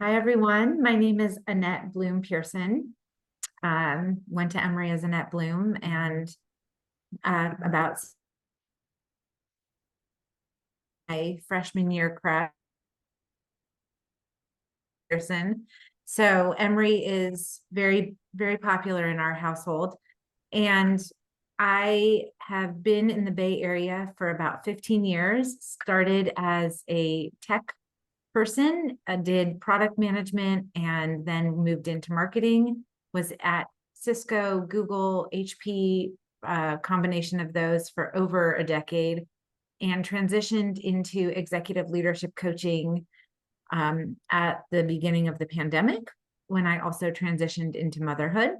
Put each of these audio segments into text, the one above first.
Hi, everyone. My name is Annette Bloom Pearson. Went to Emory as Annette Bloom and about my freshman year craft Pearson. So Emory is very, very popular in our household. And I have been in the Bay Area for about 15 years, started as a tech person, did product management, and then moved into marketing, was at Cisco, Google, HP, combination of those for over a decade, and transitioned into executive leadership coaching at the beginning of the pandemic, when I also transitioned into motherhood.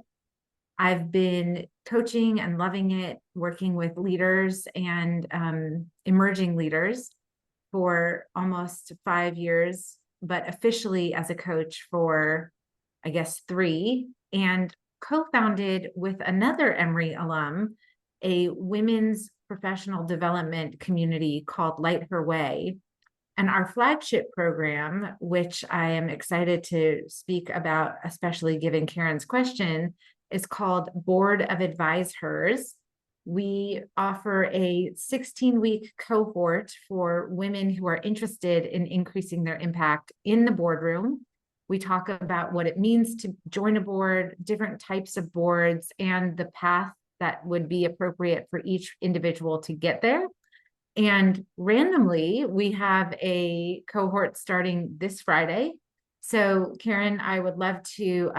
I've been coaching and loving it, working with leaders and emerging leaders for almost 5 years, but officially as a coach for, I guess, 3, and co-founded with another Emory alum, a women's professional development community called Light Her Way. And our flagship program, which I am excited to speak about, especially given Karen's question, is called Board of Advisors. We offer a 16-week cohort for women who are interested in increasing their impact in the boardroom. We talk about what it means to join a board, different types of boards, and the path that would be appropriate for each individual to get there. And randomly, we have a cohort starting this Friday. So Karen, I would love to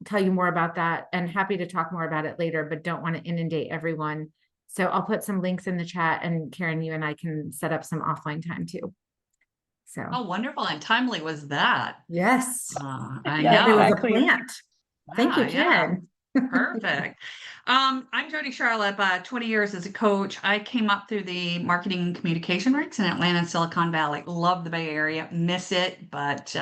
tell you more about that, and happy to talk more about it later, but don't want to inundate everyone. So I'll put some links in the chat, and Karen, you and I can set up some offline time too. So, Oh, wonderful. And timely was that. yes, I yeah, there was a know. exactly. plant. Thank you, Karen. Perfect. I'm Jody Charlotte, 20 years as a coach. I came up through the marketing and communication ranks in Atlanta and Silicon Valley. Love the Bay Area, miss it, but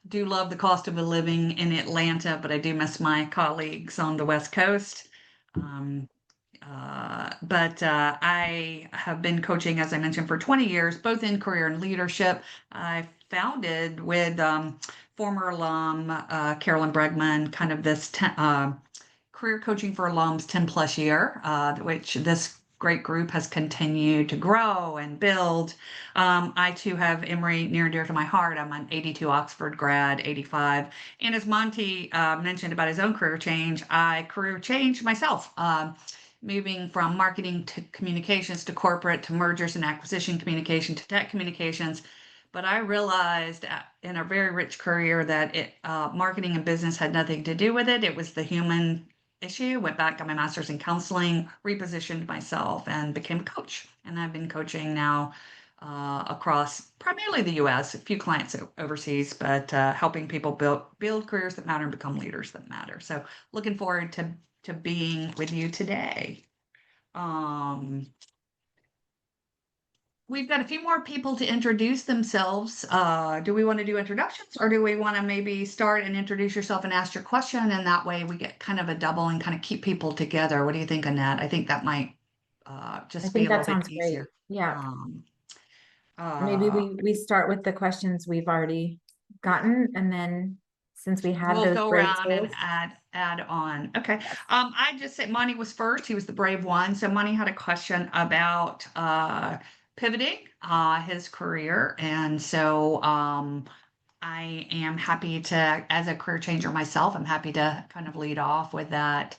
do love the cost of a living in Atlanta, but I do miss my colleagues on the West Coast. But I have been coaching, as I mentioned, for 20 years, both in career and leadership. I founded with former alum Carolyn Bregman, kind of this career coaching for alums 10 plus year, which this great group has continued to grow and build. I too have Emory near and dear to my heart. I'm an 82 Oxford grad, 85. And as Monty mentioned about his own career change, I career changed myself. Moving from marketing to communications to corporate to mergers and acquisition communication to tech communications. But I realized in a very rich career that marketing and business had nothing to do with it. It was the human issue. Went back, got my master's in counseling, repositioned myself, and became a coach. And I've been coaching now across primarily the U.S., a few clients overseas, but helping people build careers that matter and become leaders that matter. So looking forward to being with you today. We've got a few more people to introduce themselves. Do we want to do introductions, or do we want to maybe start and introduce yourself and ask your question, and that way we get kind of a double and kind of keep people together? What do you think, Annette? I think that might just be a little bit easier. Great. Yeah. Maybe Uh, we start with the questions we've already gotten, and then since we had We'll those go great around and tools. add on. Okay. Yes. I just say Monty was first. He was the brave one. So Monty had a question about pivoting his career. And so I am happy to, as a career changer myself, I'm happy to kind of lead off with that.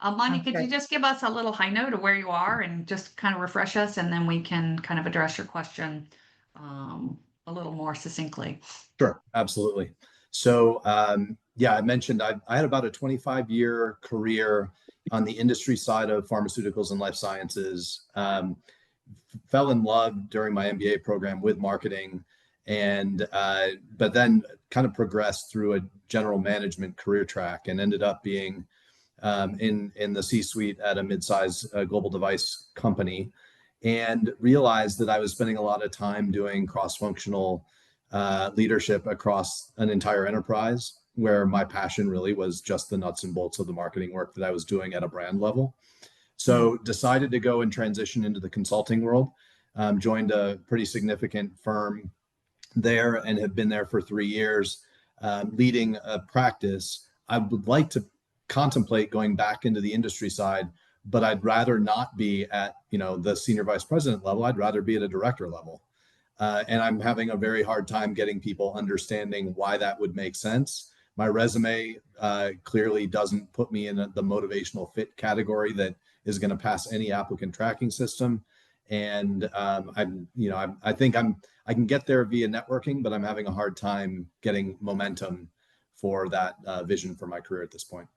Monty, could you just give us a little high note of where you are and just kind of refresh us, and then we can kind of address your question a little more succinctly. Sure, absolutely. So, yeah, I mentioned I had about a 25-year career on the industry side of pharmaceuticals and life sciences. Fell in love during my MBA program with marketing, and but then kind of progressed through a general management career track and ended up being in the C-suite at a mid-size global device company, and realized that I was spending a lot of time doing cross-functional leadership across an entire enterprise, where my passion really was just the nuts and bolts of the marketing work that I was doing at a brand level. So decided to go and transition into the consulting world. Joined a pretty significant firm there and have been there for 3 years. leading a practice, I would like to contemplate going back into the industry side, but I'd rather not be at, the senior vice president level. I'd rather be at a director level. And I'm having a very hard time getting people understanding why that would make sense. My resume clearly doesn't put me in the motivational fit category that is going to pass any applicant tracking system. And I think I can get there via networking, but I'm having a hard time getting momentum for that vision for my career at this point.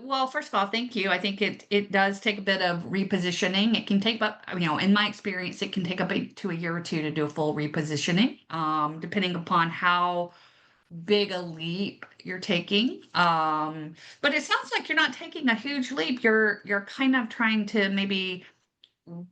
Well, first of all, thank you. I think it does take a bit of repositioning. It can take about, in my experience, it can take up to a year or two to do a full repositioning, depending upon how big a leap you're taking. But it sounds like you're not taking a huge leap. You're kind of trying to maybe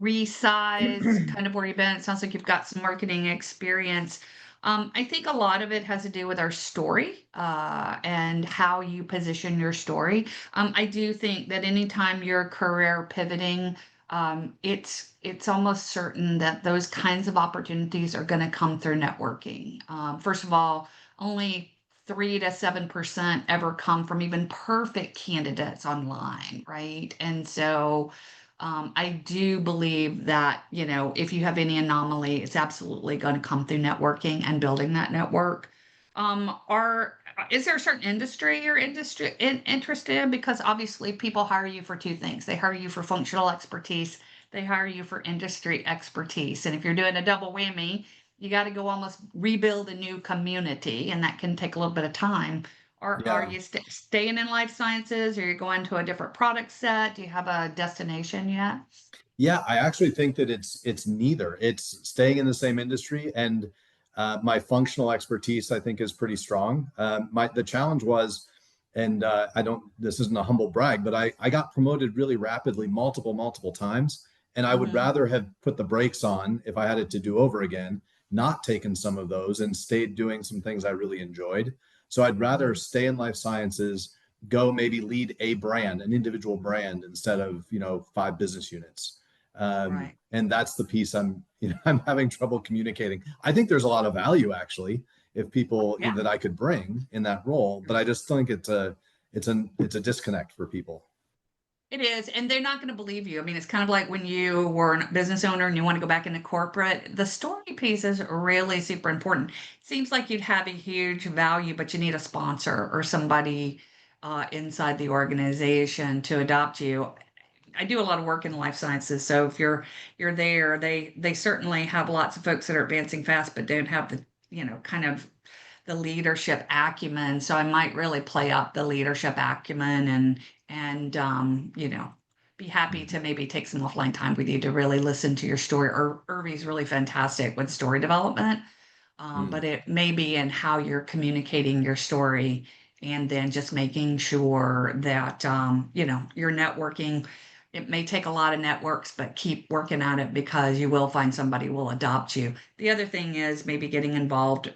resize kind of where you've been. It sounds like you've got some marketing experience. I think a lot of it has to do with our story and how you position your story. I do think that anytime you're career pivoting, it's almost certain that those kinds of opportunities are going to come through networking. First of all, only 3 to 7% ever come from even perfect candidates online, right? And so I do believe that, if you have any anomaly, it's absolutely going to come through networking and building that network. Is there a certain industry you're interested in? Because obviously people hire you for two things. They hire you for functional expertise. They hire you for industry expertise. And if you're doing a double whammy, you got to go almost rebuild a new community, and that can take a little bit of time. Are Yeah. you staying in life sciences? Are you going to a different product set? Do you have a destination yet? Yeah, I actually think that it's neither. It's staying in the same industry, and my functional expertise I think is pretty strong. The challenge was, and I don't. This isn't a humble brag, but I got promoted really rapidly, multiple times, and I would Mhm. rather have put the brakes on if I had it to do over again, not taken some of those, and stayed doing some things I really enjoyed. So I'd rather Mhm. stay in life sciences, go maybe lead a brand, an individual brand, instead of 5 business units. Right. And that's the piece I'm having trouble communicating. I think there's a lot of value actually if people Yeah. that I could bring in that role, but I just think it's a disconnect for people. It is, and they're not going to believe you. I mean, it's kind of like when you were a business owner and you want to go back into corporate. The story piece is really super important. Seems like you'd have a huge value, but you need a sponsor or somebody inside the organization to adopt you. I do a lot of work in life sciences, so if you're there, they certainly have lots of folks that are advancing fast, but don't have the kind of the leadership acumen. So I might really play up the leadership acumen and be happy Mhm. to maybe take some offline time with you to really listen to your story. Irvy's really fantastic with story development, Mm. but it may be in how you're communicating your story, and then just making sure that you're networking. It may take a lot of networks, but keep working at it because you will find somebody will adopt you. The other thing is maybe getting involved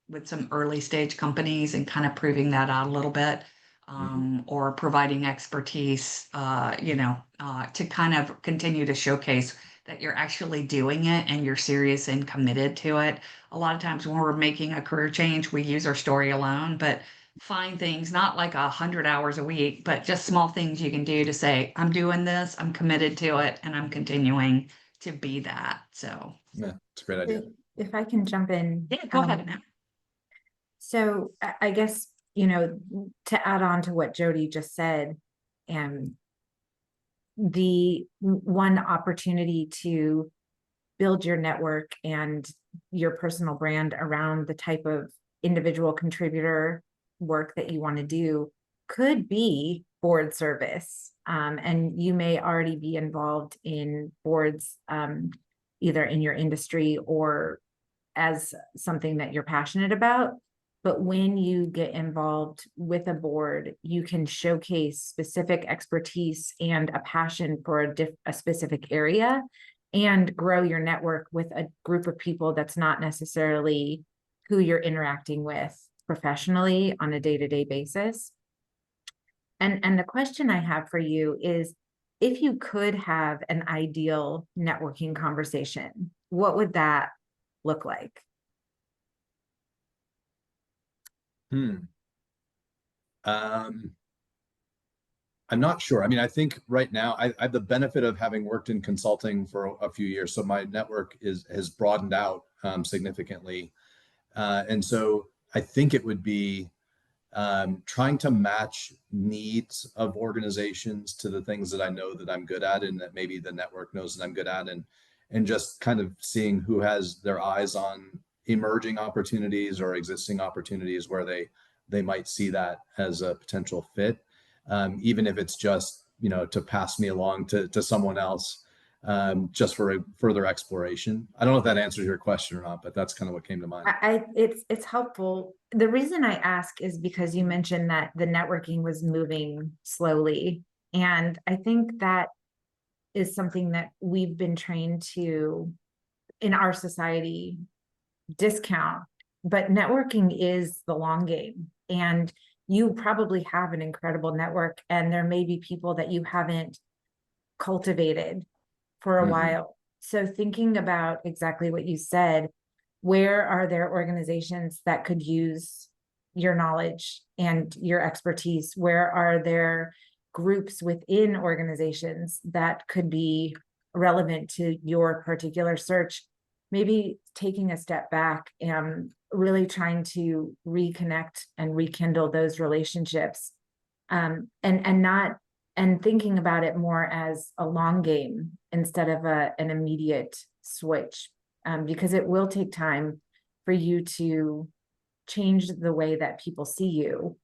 with some early stage companies and kind of proving that out a little bit, Mhm. or providing expertise, to kind of continue to showcase that you're actually doing it and you're serious and committed to it. A lot of times when we're making a career change, we use our story alone, but find things not like 100 hours a week, but just small things you can do to say, I'm doing this, I'm committed to it, and I'm continuing to be that. So, Yeah, it's a great idea. If I can jump in, yeah, go ahead now. so I guess, to add on to what Jody just said, and the one opportunity to build your network and your personal brand around the type of individual contributor work that you want to do could be board service. And you may already be involved in boards, either in your industry or as something that you're passionate about. But when you get involved with a board, you can showcase specific expertise and a passion for a specific area and grow your network with a group of people that's not necessarily who you're interacting with professionally on a day-to-day basis. And the question I have for you is, if you could have an ideal networking conversation, what would that look like? Hmm. Um, I'm not sure. I mean, I think right now I have the benefit of having worked in consulting for a few years, so my network has broadened out significantly, and so I think it would be trying to match needs of organizations to the things that I know that I'm good at, and that maybe the network knows that I'm good at, and just kind of seeing who has their eyes on emerging opportunities or existing opportunities where they might see that as a potential fit, even if it's just to pass me along to someone else, just for a further exploration. I don't know if that answers your question or not, but that's kind of what came to mind. It's helpful. The reason I ask is because you mentioned that the networking was moving slowly. And I think that is something that we've been trained to, in our society, discount. But networking is the long game. And you probably have an incredible network, and there may be people that you haven't cultivated for a while. So thinking about exactly what you said, where are there organizations that could use your knowledge and your expertise? Where are there groups within organizations that could be relevant to your particular search? Maybe taking a step back and really trying to reconnect and rekindle those relationships, and not and thinking about it more as a long game instead of an immediate switch, because it will take time for you to change the way that people see you.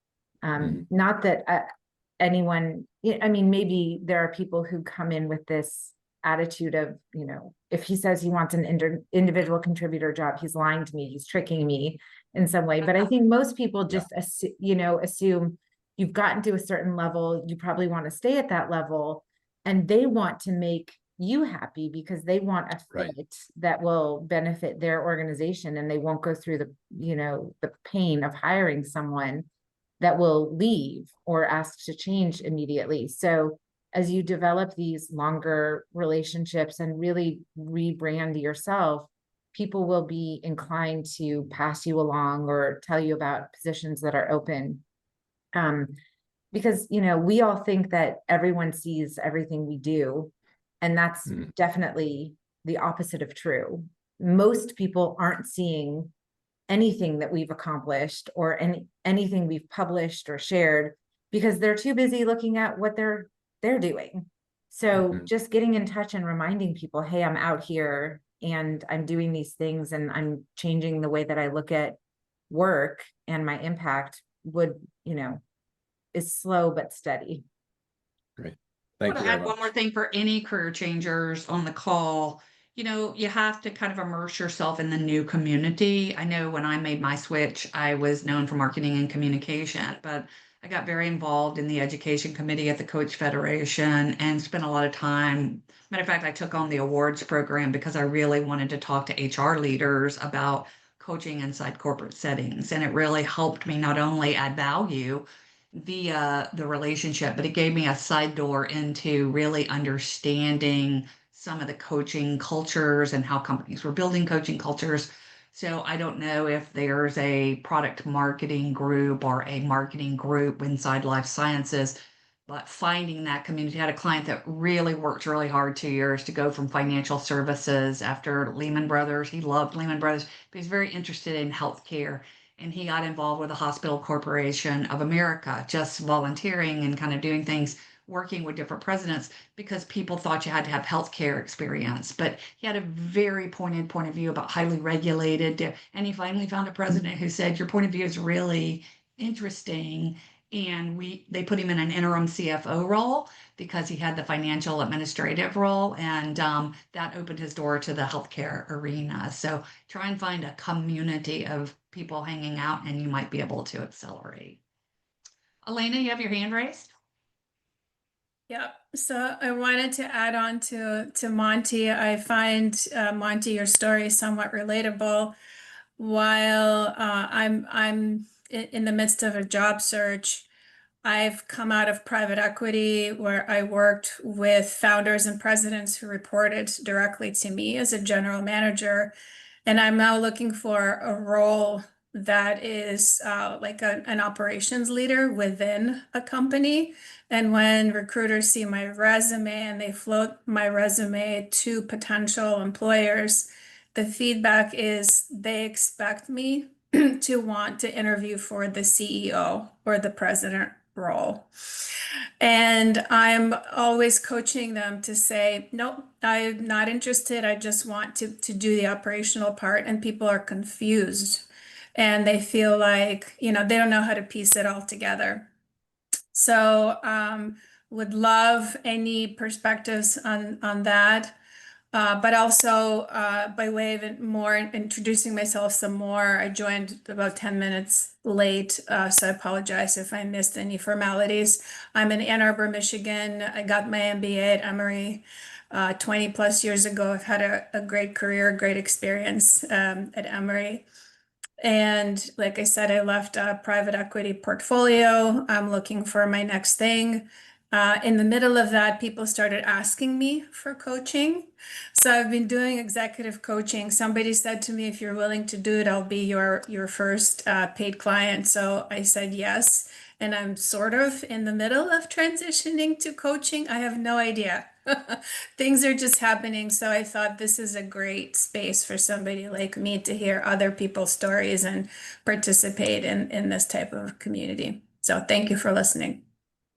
Not that anyone, I mean, maybe there are people who come in with this attitude of, if he says he wants an individual contributor job, he's lying to me, he's tricking me in some way. But I think most people just, assume you've gotten to a certain level, you probably want to stay at that level, and they want to make you happy because they want a fit that will benefit their organization, and they won't go through the pain of hiring someone that will leave or ask to change immediately. So as you develop these longer relationships and really rebrand yourself, people will be inclined to pass you along or tell you about positions that are open. Because we all think that everyone sees everything we do, and that's definitely the opposite of true. Most people aren't seeing anything that we've accomplished or anything we've published or shared, because they're too busy looking at what they're doing. So just getting in touch and reminding people, hey, I'm out here and I'm doing these things and I'm changing the way that I look at work and my impact would, is slow but steady. Great. I Thank want you to very add one much. more thing for any career changers on the call. You have to kind of immerse yourself in the new community. I know when I made my switch, I was known for marketing and communication, but I got very involved in the education committee at the Coach Federation and spent a lot of time. Matter of fact, I took on the awards program because I really wanted to talk to HR leaders about coaching inside corporate settings. And it really helped me not only add value via the relationship, but it gave me a side door into really understanding some of the coaching cultures and how companies were building coaching cultures. So I don't know if there's a product marketing group or a marketing group inside life sciences, but finding that community. I had a client that really worked really hard 2 years to go from financial services after Lehman Brothers. He loved Lehman Brothers, but he's very interested in healthcare, and he got involved with the Hospital Corporation of America, just volunteering and kind of doing things, working with different presidents because people thought you had to have healthcare experience. But he had a very pointed point of view about highly regulated, and he finally found a president who said, "Your point of view is really interesting." And they put him in an interim CFO role because he had the financial administrative role, and that opened his door to the healthcare arena. So try and find a community of people hanging out, and you might be able to accelerate. Elena, you have your hand raised. Yeah, so I wanted to add on to Monty. I find Monty, your story somewhat relatable. While I'm in the midst of a job search, I've come out of private equity where I worked with founders and presidents who reported directly to me as a general manager. And I'm now looking for a role that is like an operations leader within a company. And when recruiters see my resume and they float my resume to potential employers, the feedback is they expect me to want to interview for the CEO or the president role. And I'm always coaching them to say, nope, I'm not interested. I just want to do the operational part. And people are confused and they feel like, they don't know how to piece it all together. So would love any perspectives on that. But also, by way of more introducing myself some more, I joined about 10 minutes late, so I apologize if I missed any formalities. I'm in Ann Arbor, Michigan. I got my MBA at Emory 20 plus years ago. I've had a great career, great experience at Emory. And like I said, I left a private equity portfolio. I'm looking for my next thing. In the middle of that, people started asking me for coaching. So I've been doing executive coaching. Somebody said to me, if you're willing to do it, I'll be your first paid client. So I said yes. And I'm sort of in the middle of transitioning to coaching. I have no idea. Things are just happening. So I thought this is a great space for somebody like me to hear other people's stories and participate in this type of community. So thank you for listening.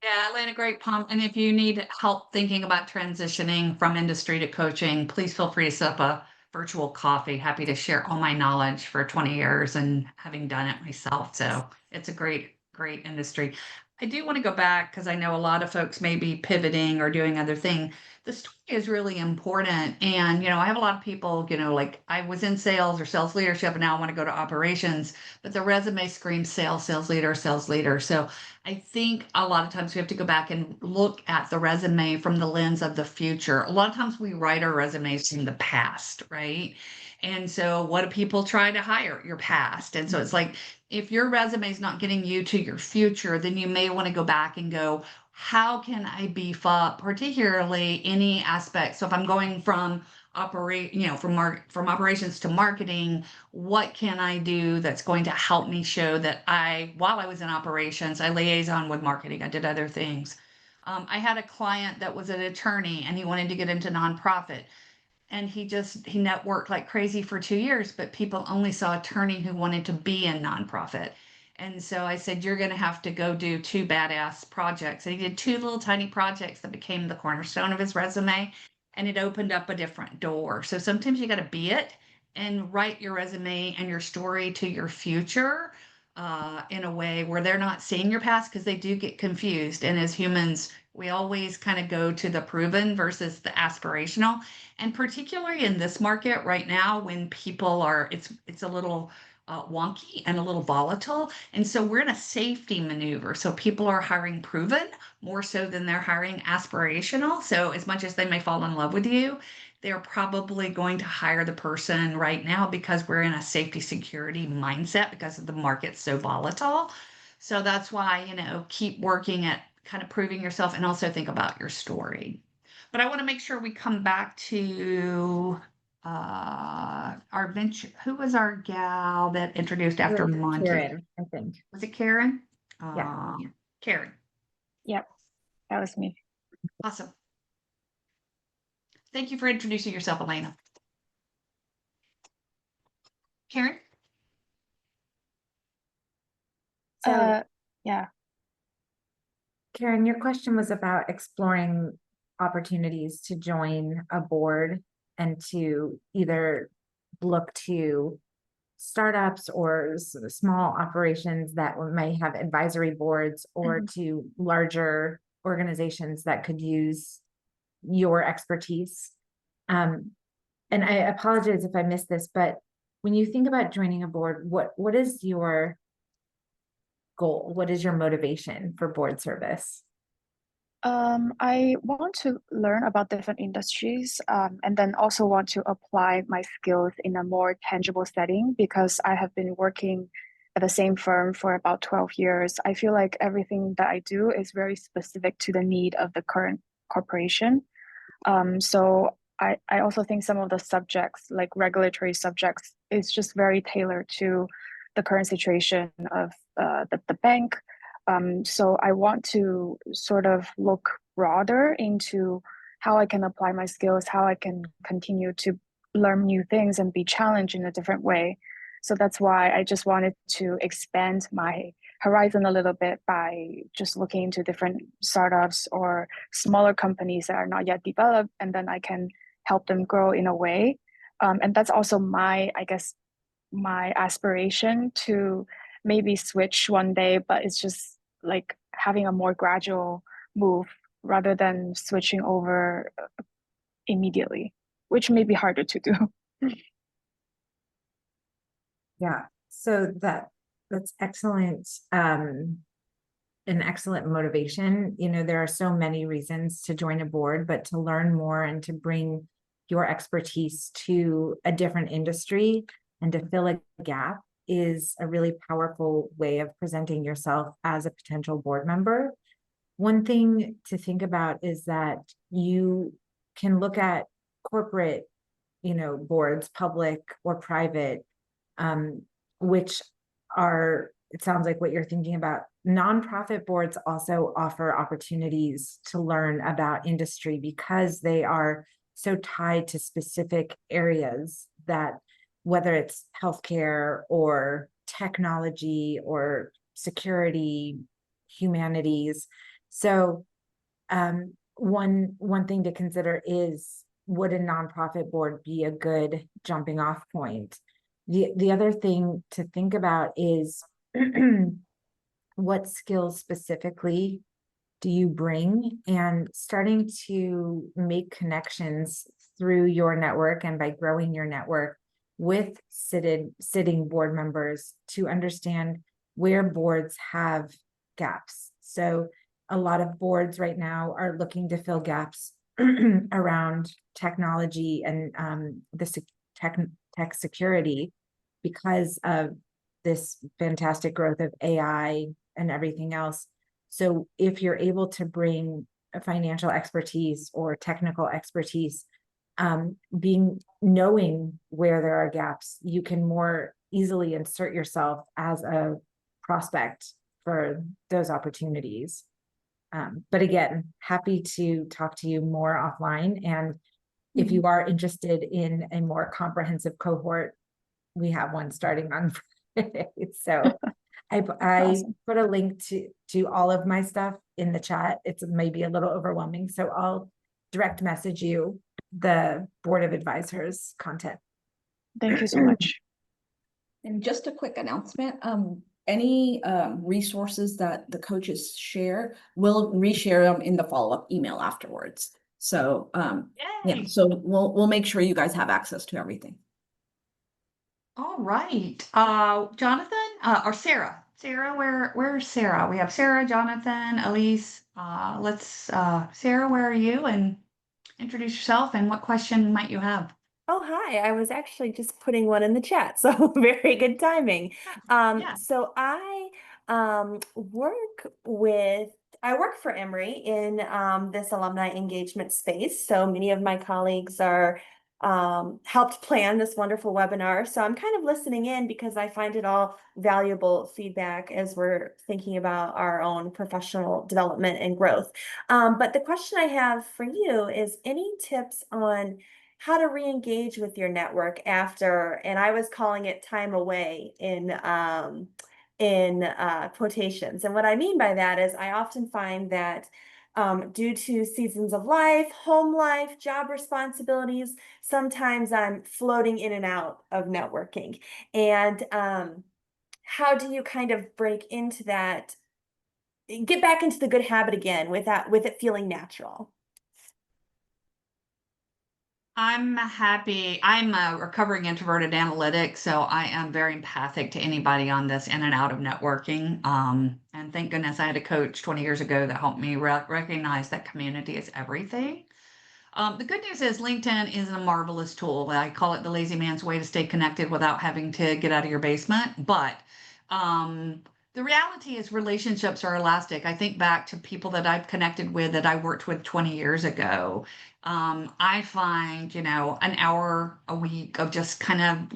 Yeah, Atlanta, great pump. And if you need help thinking about transitioning from industry to coaching, please feel free to set up a virtual coffee. Happy to share all my knowledge for 20 years and having done it myself. So it's a great, great industry. I do want to go back because I know a lot of folks may be pivoting or doing other things. The story is really important. And, I have a lot of people, like I was in sales or sales leadership and now I want to go to operations, but the resume screams sales, sales leader, sales leader. So I think a lot of times we have to go back and look at the resume from the lens of the future. A lot of times we write our resumes from the past, right? And so what do people try to hire? Your past. And so it's like, if your resume is not getting you to your future, then you may want to go back and go, how can I beef up, particularly any aspect? So if I'm going from from operations to marketing, what can I do that's going to help me show that while I was in operations, I liaison with marketing, I did other things. I had a client that was an attorney and he wanted to get into nonprofit. And he networked like crazy for 2 years, but people only saw attorney who wanted to be in nonprofit. And so I said, you're going to have to go do 2 badass projects. And he did 2 little tiny projects that became the cornerstone of his resume. And it opened up a different door. So sometimes you got to be it and write your resume and your story to your future in a way where they're not seeing your past, because they do get confused. And as humans, we always kind of go to the proven versus the aspirational. And particularly in this market right now, when people it's a little wonky and a little volatile. And so we're in a safety maneuver. So people are hiring proven more so than they're hiring aspirational. So as much as they may fall in love with you, they're probably going to hire the person right now because we're in a safety security mindset because the market's so volatile. So that's why, keep working at kind of proving yourself and also think about your story. But I want to make sure we come back to our venture. Who was our gal that introduced after Monty? Karen, I think. Was it Karen? Yeah. Karen. Yep, that was me. Awesome. Thank you for introducing yourself, Elena. Karen? So, Yeah. Karen, your question was about exploring opportunities to join a board and to either look to startups or small operations that might have advisory boards, or to larger organizations that could use your expertise. And I apologize if I missed this, but when you think about joining a board, what is your goal? What is your motivation for board service? I want to learn about different industries, and then also want to apply my skills in a more tangible setting, because I have been working at the same firm for about 12 years. I feel like everything that I do is very specific to the need of the current corporation. So I also think some of the subjects, like regulatory subjects, is just very tailored to the current situation of the bank. So I want to sort of look broader into how I can apply my skills, how I can continue to learn new things and be challenged in a different way. So that's why I just wanted to expand my horizon a little bit by just looking into different startups or smaller companies that are not yet developed, and then I can help them grow in a way. And that's also my, I guess, my aspiration to maybe switch one day, but it's just like having a more gradual move rather than switching over immediately, which may be harder to do. Yeah, so that's excellent. An excellent motivation. You know, there are so many reasons to join a board, but to learn more and to bring your expertise to a different industry and to fill a gap is a really powerful way of presenting yourself as a potential board member. One thing to think about is that you can look at corporate, you know, boards, public or private, which are, it sounds like what you're thinking about. Nonprofit boards also offer opportunities to learn about industry because they are so tied to specific areas that, whether it's healthcare or technology or security, humanities. So one thing to consider is, would a nonprofit board be a good jumping off point? The other thing to think about is what skills specifically do you bring, and starting to make connections through your network and by growing your network with sitting board members to understand where boards have gaps. So a lot of boards right now are looking to fill gaps around technology and the tech security because of this fantastic growth of AI and everything else. So if you're able to bring a financial expertise or technical expertise, knowing where there are gaps, you can more easily insert yourself as a prospect for those opportunities. But again, happy to talk to you more offline. And if you are interested in a more comprehensive cohort, we have one starting on Friday. So I Awesome. put a link to all of my stuff in the chat. It's maybe a little overwhelming, so I'll direct message you the Board of Advisors content. Thank you so much. And just a quick announcement, any resources that the coaches share, we'll reshare them in the follow-up email afterwards. So yeah, so we'll make sure you guys have access to everything. All right. Jonathan, or Sarah. Where's Sarah? We have Sarah, Jonathan, Elise. Sarah, where are you? And introduce yourself and what question might you have? Oh, hi. I was actually just putting one in the chat, so very good timing. Yeah. So I work for Emory in this alumni engagement space. So many of my colleagues are helped plan this wonderful webinar. So I'm kind of listening in because I find it all valuable feedback as we're thinking about our own professional development and growth. But the question I have for you is, any tips on how to re-engage with your network after, and I was calling it time away in quotations. And what I mean by that is, I often find that due to seasons of life, home life, job responsibilities, sometimes I'm floating in and out of networking. And how do you kind of break into that, get back into the good habit again with it feeling natural? I'm happy. I'm a recovering introverted analytic, so I am very empathic to anybody on this in and out of networking. And thank goodness I had a coach 20 years ago that helped me recognize that community is everything. The good news is LinkedIn is a marvelous tool. I call it the lazy man's way to stay connected without having to get out of your basement. But the reality is relationships are elastic. I think back to people that I've connected with that I worked with 20 years ago. I find, an hour a week of just kind of,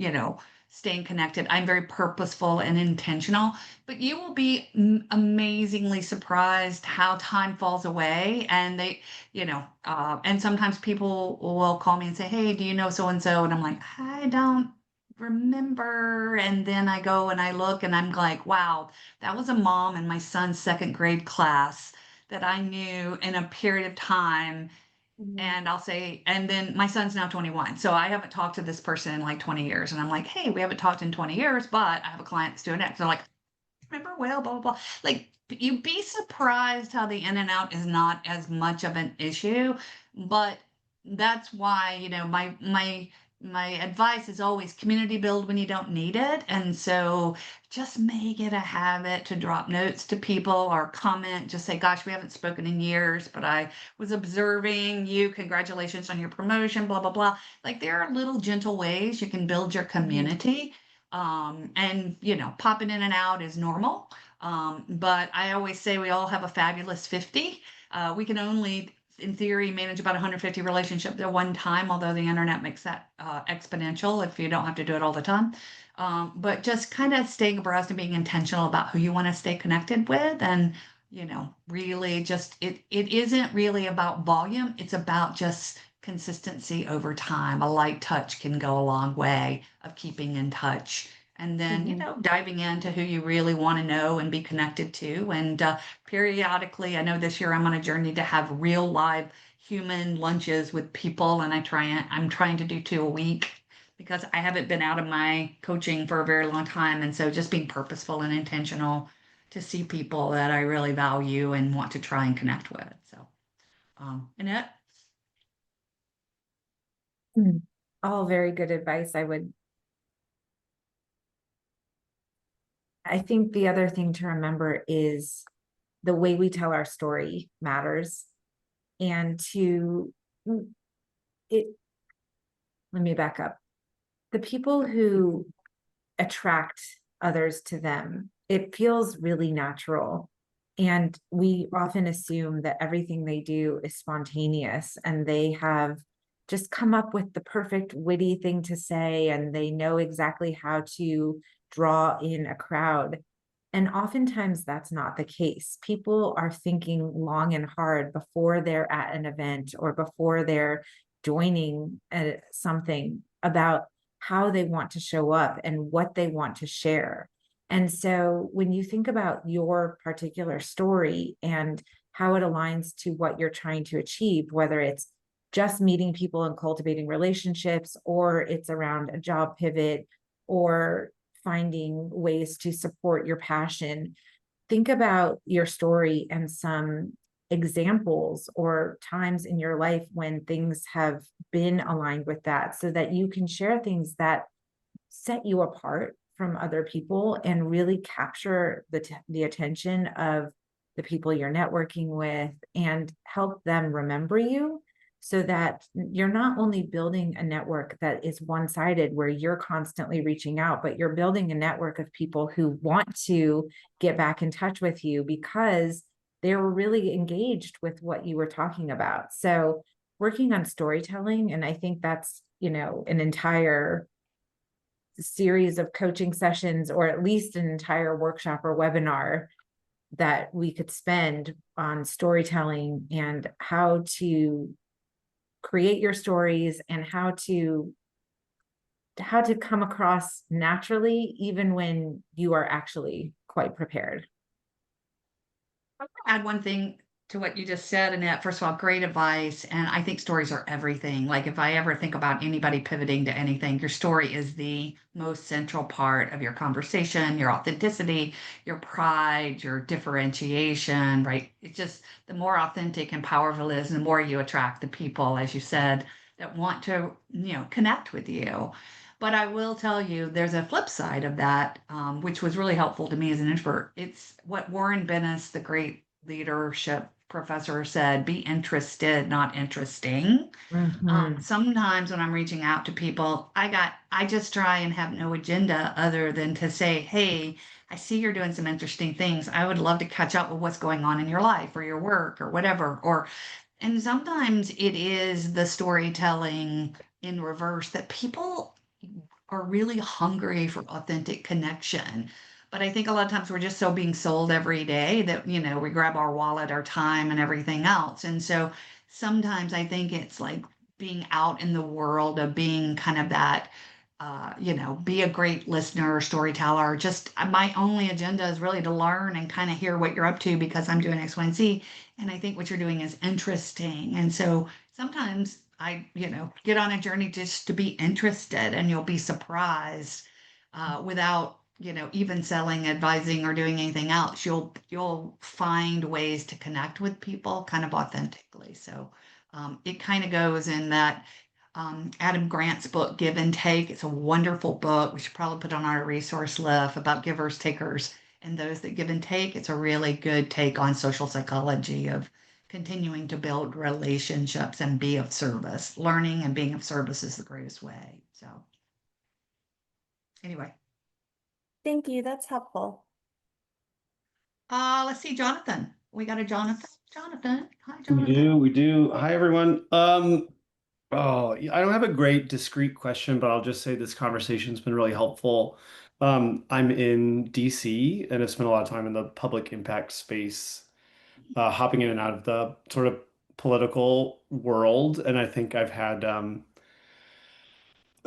staying connected. I'm very purposeful and intentional, but you will be amazingly surprised how time falls away. And and sometimes people will call me and say, "Hey, do you know so and so?" And I'm like, "I don't remember." And then I go and I look and I'm like, "Wow, that was a mom in my son's second grade class that I knew in a period of time." And I'll say, and then my son's now 21. So I haven't talked to this person in like 20 years. And I'm like, "Hey, we haven't talked in 20 years, but I have a client that's doing it." So like, "Remember, well, blah, blah, blah." Like, you'd be surprised how the in and out is not as much of an issue. But that's why, my advice is always community build when you don't need it. And so just make it a habit to drop notes to people or comment, just say, "Gosh, we haven't spoken in years, but I was observing you. Congratulations on your promotion, blah, blah, blah." Like, there are little gentle ways you can build your community. And popping in and out is normal. But I always say we all have a fabulous 50. We can only, in theory, manage about 150 relationships at one time, although the internet makes that exponential if you don't have to do it all the time. But just kind of staying abreast and being intentional about who you want to stay connected with. And, really just, it isn't really about volume. It's about just consistency over time. A light touch can go a long way of keeping in touch. And then, diving into who you really want to know and be connected to. And periodically, I know this year I'm on a journey to have real live human lunches with people. And I'm trying to do 2 a week because I haven't been out of my coaching for a very long time. And so just being purposeful and intentional to see people that I really value and want to try and connect with. So, Annette? All very good advice. I think the other thing to remember is the way we tell our story matters. And let me back up. The people who attract others to them, it feels really natural. And we often assume that everything they do is spontaneous and they have just come up with the perfect witty thing to say and they know exactly how to draw in a crowd. And oftentimes that's not the case. People are thinking long and hard before they're at an event or before they're joining something about how they want to show up and what they want to share. And so when you think about your particular story and how it aligns to what you're trying to achieve, whether it's just meeting people and cultivating relationships, or it's around a job pivot, or finding ways to support your passion, think about your story and some examples or times in your life when things have been aligned with that so that you can share things that set you apart from other people and really capture the attention of the people you're networking with and help them remember you, so that you're not only building a network that is one-sided where you're constantly reaching out, but you're building a network of people who want to get back in touch with you because they were really engaged with what you were talking about. So working on storytelling, and I think that's, an entire series of coaching sessions, or at least an entire workshop or webinar that we could spend on storytelling and how to create your stories and how to come across naturally, even when you are actually quite prepared. I'll add one thing to what you just said, Annette. First of all, great advice. And I think stories are everything. Like, if I ever think about anybody pivoting to anything, your story is the most central part of your conversation, your authenticity, your pride, your differentiation, right? It's just the more authentic and powerful it is, the more you attract the people, as you said, that want to, connect with you. But I will tell you, there's a flip side of that, which was really helpful to me as an introvert. It's what Warren Bennis, the great leadership professor, said: be interested, not interesting. Sometimes when I'm reaching out to people, I just try and have no agenda other than to say, "Hey, I see you're doing some interesting things. I would love to catch up with what's going on in your life or your work or whatever." And sometimes it is the storytelling in reverse that people are really hungry for authentic connection. But I think a lot of times we're just so being sold every day that, we grab our wallet, our time, and everything else. And so sometimes I think it's like being out in the world of being kind of that, be a great listener, storyteller. Just my only agenda is really to learn and kind of hear what you're up to because I'm doing X, Y, and Z. And I think what you're doing is interesting. And so sometimes I, get on a journey just to be interested, and you'll be surprised without, even selling, advising, or doing anything else. You'll find ways to connect with people kind of authentically. So it kind of goes in that Adam Grant's book, Give and Take. It's a wonderful book. We should probably put on our resource list about givers, takers, and those that give and take. It's a really good take on social psychology of continuing to build relationships and be of service. Learning and being of service is the greatest way. So, anyway, Thank you. That's helpful. let's see, Jonathan. We got a Jonathan. Jonathan, hi, We Jonathan. do, we do. Hi, everyone. Oh, I don't have a great discrete question, but I'll just say this conversation's been really helpful. I'm in DC and I've spent a lot of time in the public impact space, hopping in and out of the sort of political world. And I think I've had a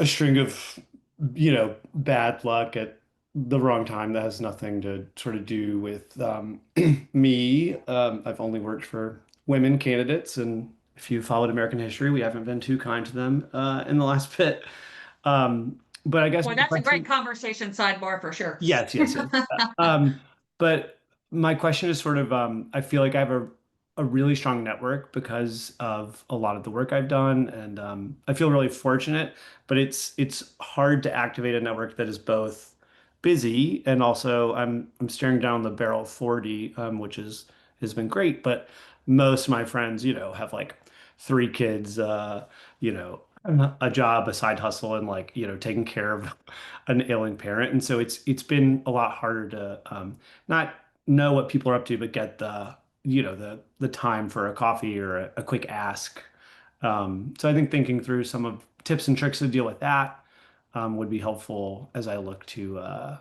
string of, bad luck at the wrong time that has nothing to sort of do with me. I've only worked for women candidates, and if you followed American history, we haven't been too kind to them in the last bit. But I guess Well, my that's a great question, conversation sidebar for sure. yes, yes, yes. But my question is sort of, I feel like I have a really strong network because of a lot of the work I've done, and I feel really fortunate. But it's hard to activate a network that is both busy and also I'm staring down the barrel of 40, which has been great. But most of my friends, have like 3 kids, you know, a job, a side hustle, and like, taking care of an ailing parent. And so it's been a lot harder to not know what people are up to, but get the time for a coffee or a quick ask. So I think thinking through some of tips and tricks to deal with that would be helpful as I look to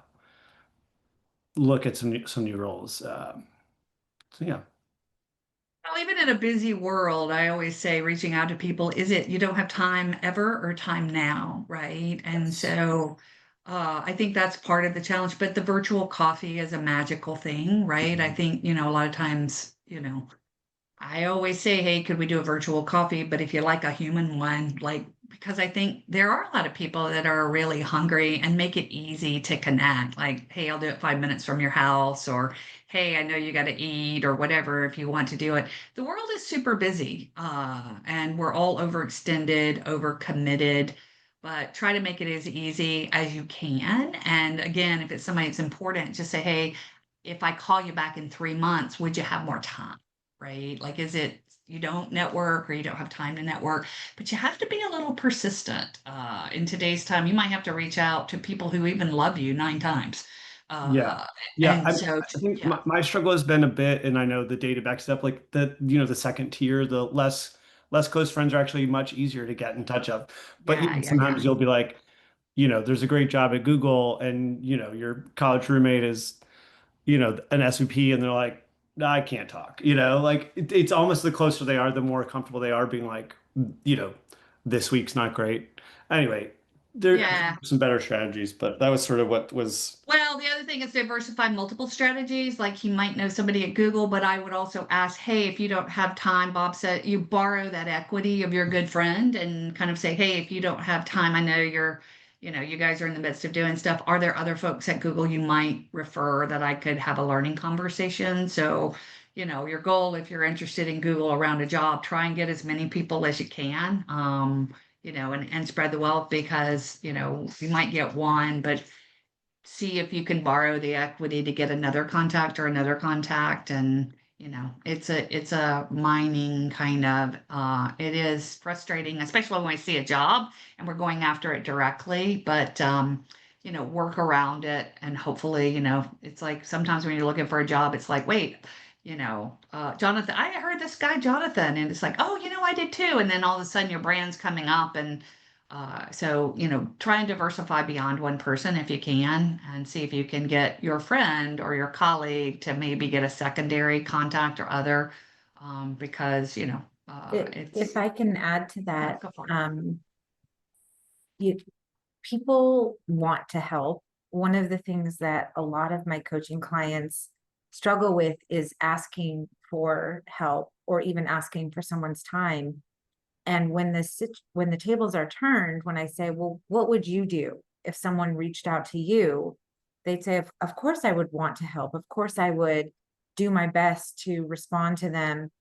look at some new roles. So yeah. Well, even in a busy world, I always say reaching out to people, is it you don't have time ever or time now, right? And Yes. so I think that's part of the challenge, but the virtual coffee is a magical thing, right? I think, a lot of times, I always say, hey, could we do a virtual coffee? But if you like a human one, like, because I think there are a lot of people that are really hungry and make it easy to connect. Like, hey, I'll do it 5 minutes from your house, or hey, I know you got to eat, or whatever, if you want to do it. The world is super busy, and we're all overextended, overcommitted. But try to make it as easy as you can. And again, if it's somebody that's important, just say, hey, if I call you back in 3 months, would you have more time? Right? Like, is it you don't network or you don't have time to network, but you have to be a little persistent. In today's time, you might have to reach out to people who even love you 9 times. Yeah. Uh, Yeah. and so, I think yeah, my struggle has been a bit, and I know the data backs it up, like the second tier, the less close friends are actually much easier to get in touch of. But yeah, yeah, sometimes yeah. you'll be like, there's a great job at Google, and your college roommate is, an SVP, and they're like, "No, I can't talk." Like it's almost the closer they are, the more comfortable they are being like, you know, this week's not great. Anyway, there are Yeah. some better strategies, but that was sort of what was. Well, the other thing is diversify multiple strategies. Like he might know somebody at Google, but I would also ask, hey, if you don't have time, Bob said, you borrow that equity of your good friend and kind of say, hey, if you don't have time, I know you guys are in the midst of doing stuff. Are there other folks at Google you might refer that I could have a learning conversation? So, your goal, if you're interested in Google around a job, try and get as many people as you can. And spread the wealth because, you might get one, but see if you can borrow the equity to get another contact or another contact. And it's a mining kind of it is frustrating, especially when I see a job and we're going after it directly, but work around it. And hopefully, it's like sometimes when you're looking for a job, it's like, wait, Jonathan, I heard this guy Jonathan, and it's like, oh, I did too. And then all of a sudden your brand's coming up, and So, try and diversify beyond one person if you can, and see if you can get your friend or your colleague to maybe get a secondary contact or other, because, If I can add to that, go for it. you, people want to help. One of the things that a lot of my coaching clients struggle with is asking for help or even asking for someone's time. And when the tables are turned, when I say, well, what would you do if someone reached out to you? They'd say, of course I would want to help. Of course I would do my best to respond to them.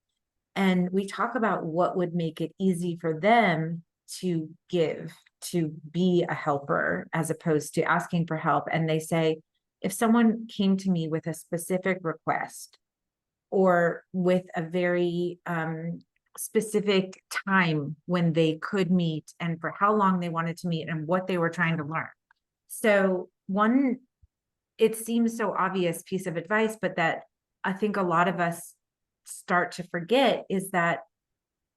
And we talk about what would make it easy for them to give, to be a helper, as opposed to asking for help. And they say, if someone came to me with a specific request or with a very specific time when they could meet and for how long they wanted to meet and what they were trying to learn. So one, it seems so obvious piece of advice, but that I think a lot of us start to forget is that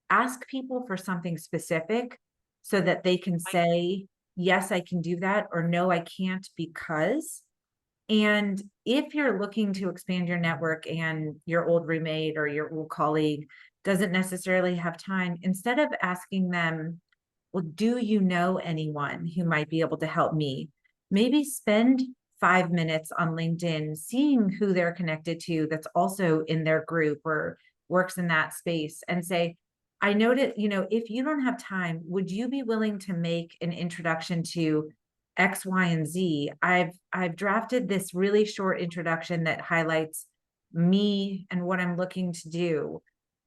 ask people for something specific so that they can say, yes, I can do that, or no, I can't because. And if you're looking to expand your network and your old roommate or your old colleague doesn't necessarily have time, instead of asking them, well, do you know anyone who might be able to help me? Maybe spend 5 minutes on LinkedIn, seeing who they're connected to that's also in their group or works in that space, and say, I noted, if you don't have time, would you be willing to make an introduction to X, Y, and Z? I've drafted this really short introduction that highlights me and what I'm looking to do.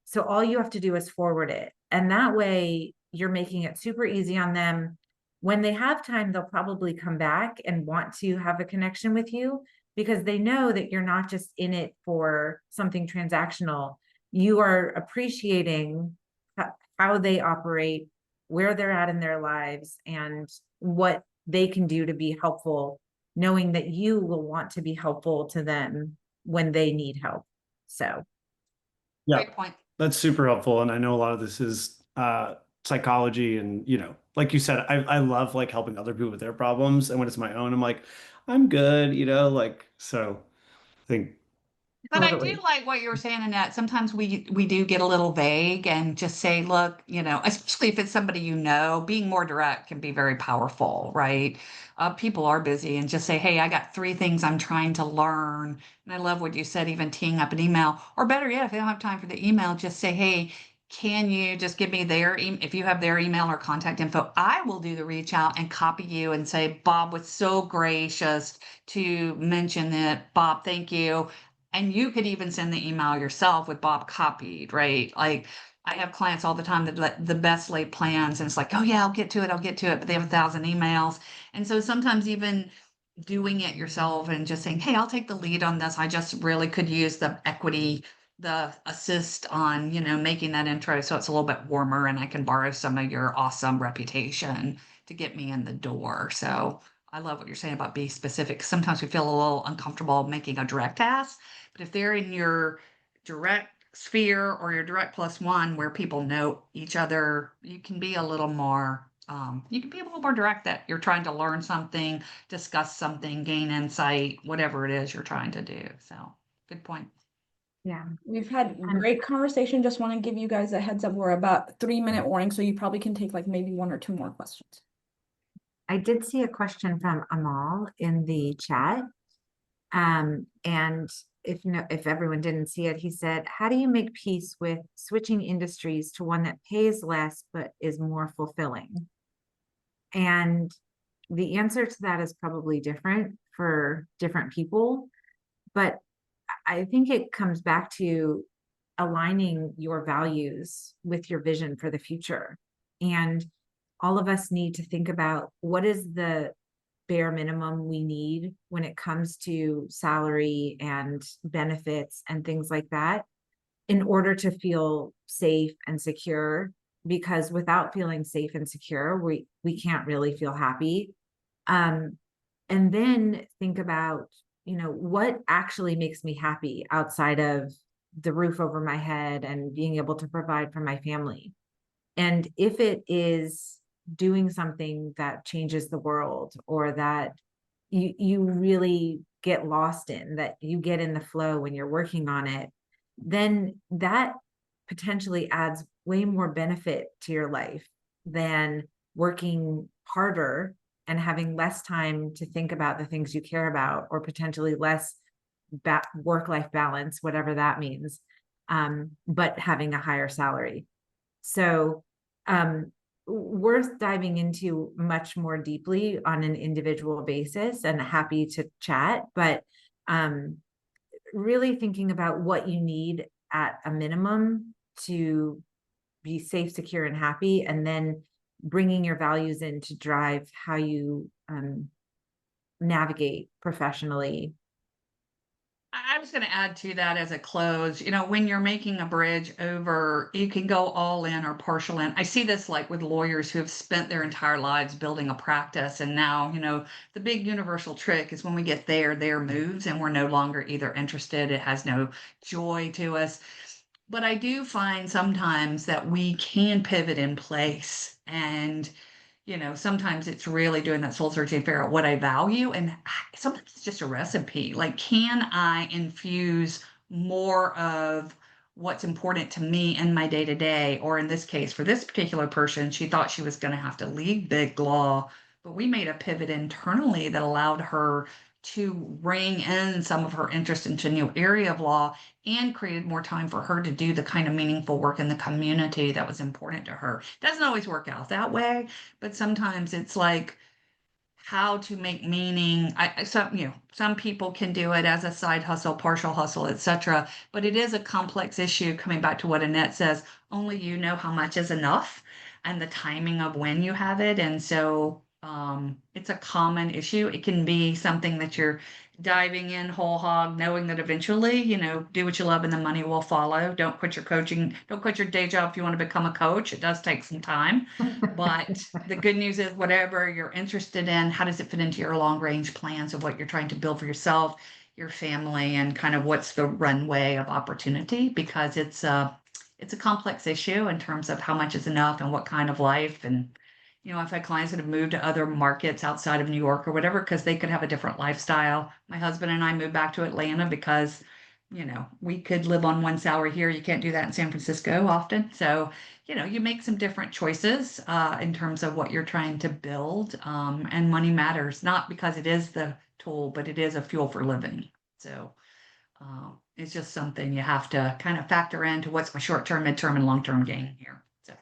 So all you have to do is forward it. And that way you're making it super easy on them. When they have time, they'll probably come back and want to have a connection with you because they know that you're not just in it for something transactional. You are appreciating how they operate, where they're at in their lives, and what they can do to be helpful, knowing that you will want to be helpful to them when they need help. So, Yeah, Great point. that's super helpful. And I know a lot of this is psychology and, like you said, I love like helping other people with their problems. And when it's my own, I'm like, I'm good, so I think. But I totally. do like what you were saying, Annette. Sometimes we do get a little vague and just say, look, especially if it's somebody being more direct can be very powerful, right? People are busy, and just say, hey, I got 3 things I'm trying to learn. And I love what you said, even teeing up an email, or better yet, if they don't have time for the email, just say, hey, can you just give me their if you have their email or contact info, I will do the reach out and copy you and say, Bob was so gracious to mention that. Bob, thank you. And you could even send the email yourself with Bob copied, right? Like I have clients all the time that let the best laid plans, and it's like, oh yeah, I'll get to it, but they have 1,000 emails. And so sometimes even doing it yourself and just saying, hey, I'll take the lead on this. I just really could use the equity, the assist on, making that intro so it's a little bit warmer and I can borrow some of your awesome reputation to get me in the door. So I love what you're saying about be specific. Sometimes we feel a little uncomfortable making a direct ask, but if they're in your direct sphere or your direct +1 where people know each other, you can be a little more direct that you're trying to learn something, discuss something, gain insight, whatever it is you're trying to do. So good point. Yeah. We've had great conversation. Just want to give you guys a heads up. We're about 3-minute warning, so you probably can take like maybe 1 or 2 more questions. I did see a question from Amal in the chat. And if everyone didn't see it, he said, how do you make peace with switching industries to one that pays less but is more fulfilling? And the answer to that is probably different for different people, but I think it comes back to aligning your values with your vision for the future. And all of us need to think about what is the bare minimum we need when it comes to salary and benefits and things like that in order to feel safe and secure, because without feeling safe and secure, we can't really feel happy. And then think about, what actually makes me happy outside of the roof over my head and being able to provide for my family. And if it is doing something that changes the world, or that you really get lost in, that you get in the flow when you're working on it, then that potentially adds way more benefit to your life than working harder and having less time to think about the things you care about, or potentially less work-life balance, whatever that means, but having a higher salary. So worth diving into much more deeply on an individual basis, and happy to chat, but really thinking about what you need at a minimum to be safe, secure, and happy, and then bringing your values in to drive how you navigate professionally. I was going to add to that as a close, when you're making a bridge over, you can go all in or partial in. I see this like with lawyers who have spent their entire lives building a practice. And now, the big universal trick is when we get there moves and we're no longer either interested. It has no joy to us. But I do find sometimes that we can pivot in place, and sometimes it's really doing that soul searching to figure out what I value. And sometimes it's just a recipe. Like, can I infuse more of what's important to me in my day to day? Or in this case, for this particular person, she thought she was going to have to leave big law, but we made a pivot internally that allowed her to bring in some of her interest into a new area of law, and created more time for her to do the kind of meaningful work in the community that was important to her. It doesn't always work out that way, but sometimes it's like how to make meaning. Some people can do it as a side hustle, partial hustle, etc. But it is a complex issue. Coming back to what Annette says, only you know how much is enough, and the timing of when you have it. And so it's a common issue. It can be something that you're diving in whole hog, knowing that eventually, do what you love and the money will follow. Don't quit your coaching. Don't quit your day job if you want to become a coach. It does take some time. But the good news is, whatever you're interested in, how does it fit into your long range plans of what you're trying to build for yourself, your family, and kind of what's the runway of opportunity? Because it's a complex issue in terms of how much is enough and what kind of life. And I've had clients that have moved to other markets outside of New York or whatever because they could have a different lifestyle. My husband and I moved back to Atlanta because we could live on one salary here. You can't do that in San Francisco often. So you make some different choices in terms of what you're trying to build. And money matters, not because it is the tool, but it is a fuel for living. So it's just something you have to kind of factor into what's my short-term, midterm, and long-term gain here.